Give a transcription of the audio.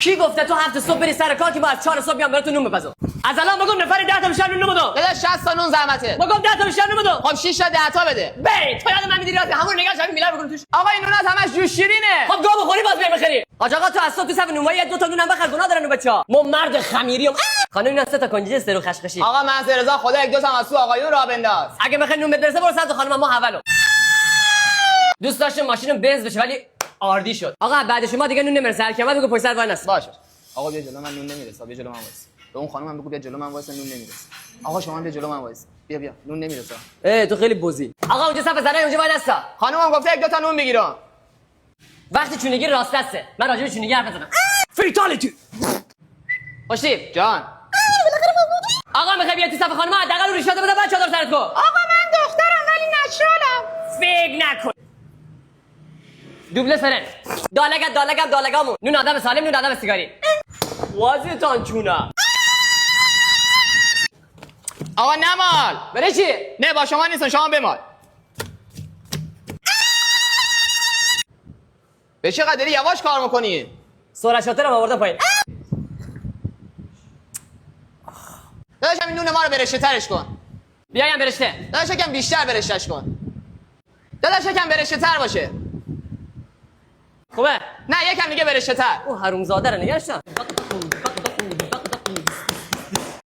کی گفته تو 7 صبح بری سر کار که ما از 4 صبح بیام براتون نون بپزم؟ از الان بگم نفر 10 تا بیشتر نون بدو. داداش 60 تا نون زحمته. بگم 10 تا بیشتر نون بدو. خب 6 تا 10 تا بده. برید. تو یاد من میدی راست همون نگاش همین میلر بکنم توش. آقا این نونات همش جوش شیرینه. خب گام بخوری باز بیا بخری. حاج آقا تو از صبح تو صف نونوایی 2 تا نونم بخر گناه دارن بچا. ما مرد خمیریم. خانم اینا 3 تا کنجد سرو خشخشی. آقا منصور رضا خدا یک دو تا از تو آقایون راه بنداز. اگه بخیر نون بدرسه برو سمت خانم ما حولو. دوست داشتم ماشینم بنز بشه ولی آردی شد. آقا بعد شما دیگه نون نمیرسه. هر کی اومد بگو پشت سر وای نست. باشه. آقا بیا جلو من نون نمیرسه. بیا جلو من وایس. به اون خانم هم بگو بیا جلو من وایس نون نمیرسه. آقا شما بیا جلو من وایس. بیا نون نمیرسه. تو خیلی بوزی. آقا اونجا صف زنه اونجا وای نستا. خانمم گفته یک دو تا نون بگیرم. وقتی چونگی راست دسته. من راجع به چونگی حرف نزنم. فیتالیتی. خوشی جان. آقا میخوای بیای تو صف خانم حداقل رو ریشاته بده بعد چادر سرت کو. آقا من دخترم ولی نچرالم. فکر نکن. دوبله فرن. دالگمون. نون آدم سالم نون آدم سیگاری. واضحتان چونا. آقا نمال. برای چی؟ نه با شما نیستم شما بمال. به چه قدری یواش کار میکنی؟ سرعت شاترم آوردم پایین. داداش همین نون ما رو برشته ترش کن. بیایم برشته. داداش یکم بیشتر برشتش کن. داداش یکم برشته تر باشه. خوبه؟ نه یکم دیگه برشته تر. او حرومزاده رو نگاش دار.